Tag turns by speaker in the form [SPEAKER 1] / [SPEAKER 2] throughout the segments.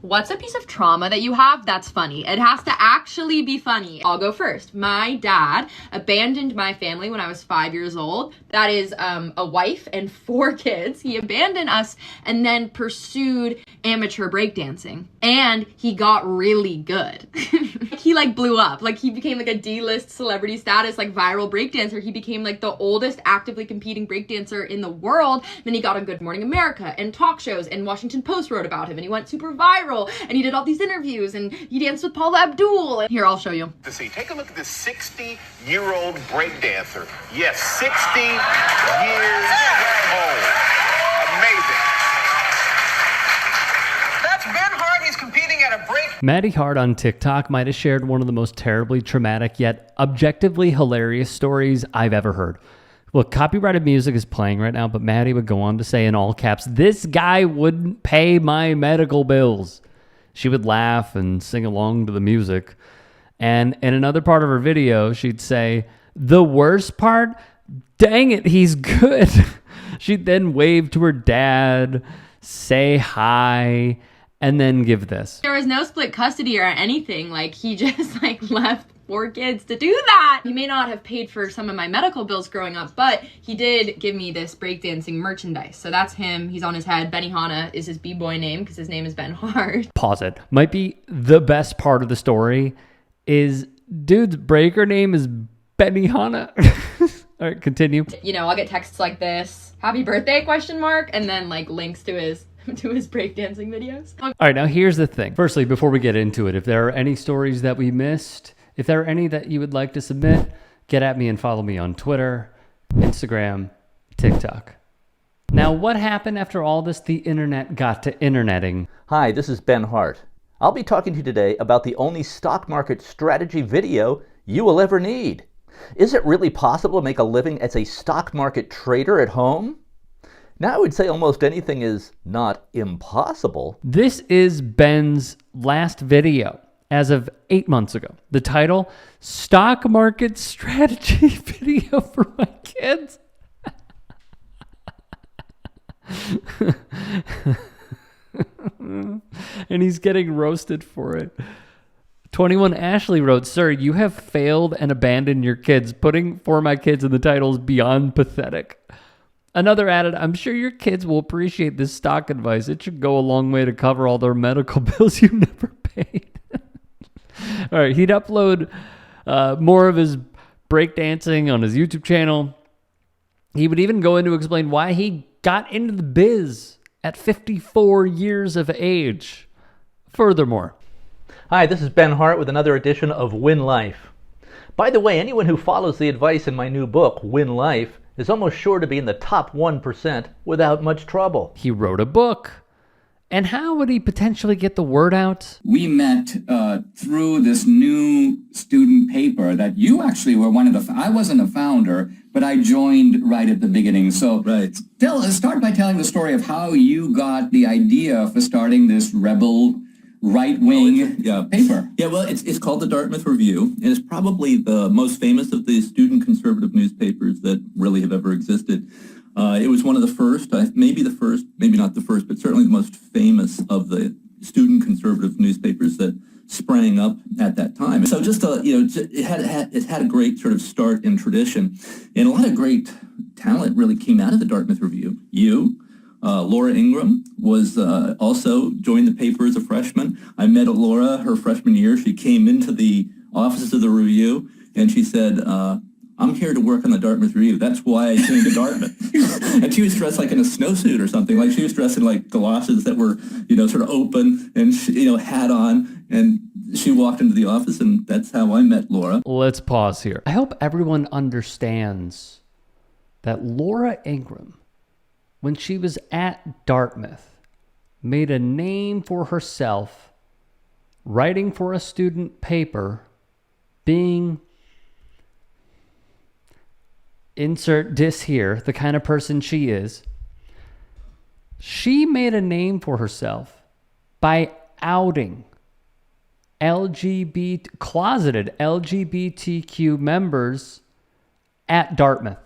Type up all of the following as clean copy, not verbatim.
[SPEAKER 1] What's a piece of trauma that you have that's funny? It has to actually be funny. I'll go first. My dad abandoned my family when I was 5 years old. That is a wife and 4 kids. He abandoned us and then pursued amateur breakdancing. And he got really good. He like blew up. Like he became like a D-list celebrity status, like viral breakdancer. He became like the oldest actively competing breakdancer in the world. Then he got on Good Morning America and talk shows, and Washington Post wrote about him, and he went super viral. And he did all these interviews, and he danced with Paula Abdul. Here, I'll show you.
[SPEAKER 2] Take a look at this 60-year-old breakdancer. Yes, 60 years old. Amazing. That's Beni-Hana. He's competing at a break.
[SPEAKER 3] Beni-Hana on TikTok might have shared one of the most terribly traumatic yet objectively hilarious stories I've ever heard. Look, copyrighted music is playing right now, but Maddie would go on to say in all caps, "This guy wouldn't pay my medical bills." She would laugh and sing along to the music. And in another part of her video, she'd say, "The worst part? Dang it, he's good." She'd then wave to her dad, say hi, and then give this.
[SPEAKER 1] There was no split custody or anything. Like, he just like left 4 kids to do that. He may not have paid for some of my medical bills growing up, but he did give me this breakdancing merchandise. So that's him. He's on his head. Beni-Hana is his b-boy name because his name is Beni-Hana.
[SPEAKER 3] Pause it. Might be the best part of the story is dude's breaker name is Beni-Hana. All right, continue.
[SPEAKER 1] You know, I'll get texts like this, "Happy birthday?" ? And then like links to his breakdancing videos.
[SPEAKER 3] All right, now here's the thing. Firstly, before we get into it, if there are any stories that we missed, if there are any that you would like to submit, get at me and follow me on Twitter, Instagram, TikTok. Now, what happened after all this? The internet got to interneting.
[SPEAKER 4] Hi, this is Ben Hart. I'll be talking to you today about the only stock market strategy video you will ever need. Is it really possible to make a living as a stock market trader at home? Now, I would say almost anything is not impossible.
[SPEAKER 3] This is Ben's last video as of 8 months ago. The title, "Stock Market Strategy Video for My Kids." And he's getting roasted for it. 21 Ashley wrote, "Sir, you have failed and abandoned your kids. Putting 'For My Kids' in the title is beyond pathetic." Another added, "I'm sure your kids will appreciate this stock advice. It should go a long way to cover all their medical bills you never paid." All right, he'd upload more of his breakdancing on his YouTube channel. He would even go in to explain why he got into the biz at 54 years of age. Furthermore.
[SPEAKER 4] Hi, this is Ben Hart with another edition of Win Life. By the way, anyone who follows the advice in my new book, Win Life, is almost sure to be in the top 1% without much trouble.
[SPEAKER 3] He wrote a book. And how would he potentially get the word out?
[SPEAKER 5] We met through this new student paper that you actually were one of the... I wasn't a founder, but I joined right at the beginning. So start by telling the story of how you got the idea for starting this rebel right-wing paper.
[SPEAKER 6] Yeah, well, it's called the Dartmouth Review, and it's probably the most famous of the student conservative newspapers that really have ever existed. It was one of the first, maybe the first, maybe not the first, but certainly the most famous of the student conservative newspapers that sprang up at that time. So just it had a great sort of start and tradition, and a lot of great talent really came out of the Dartmouth Review. Laura Ingram was also joined the paper as a freshman. I met Laura her freshman year. She came into the offices of the Review, and she said, "I'm here to work on the Dartmouth Review. That's why I came to Dartmouth." And she was dressed like in a snowsuit or something. Like she was dressed in like galoshes that were, sort of open and, hat on. And she walked into the office, and that's how I met Laura.
[SPEAKER 3] Let's pause here. I hope everyone understands that Laura Ingram, when she was at Dartmouth, made a name for herself writing for a student paper, being... insert dis here, the kind of person she is. She made a name for herself by outing closeted LGBTQ members at Dartmouth.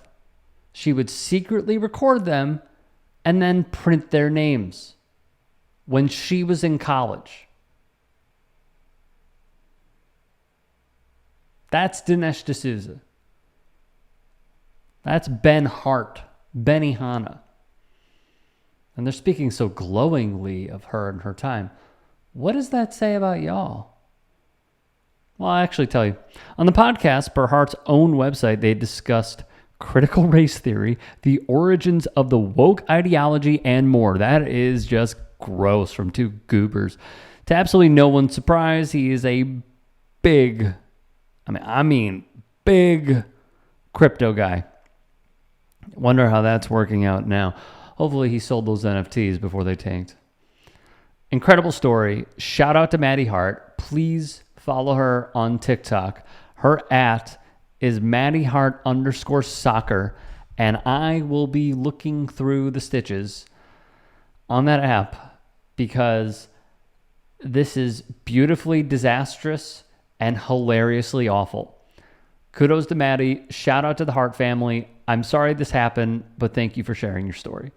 [SPEAKER 3] She would secretly record them and then print their names. when she was in college. That's Dinesh D'Souza. That's Ben Hart, Beni-Hana. And they're speaking so glowingly of her and her time. What does that say about y'all? Well, I'll actually tell you. On the podcast, per Hart's own website, they discussed critical race theory, the origins of the woke ideology, and more. That is just gross from two goobers. To absolutely no one's surprise, he is a big, big crypto guy. Wonder how that's working out now. Hopefully he sold those NFTs before they tanked. Incredible story. Shout out to Maddie Hart. Please follow her on TikTok. Her is MaddieHart_soccer. And I will be looking through the stitches on that app because this is beautifully disastrous and hilariously awful. Kudos to Maddie. Shout out to the Hart family. I'm sorry this happened, but thank you for sharing your story.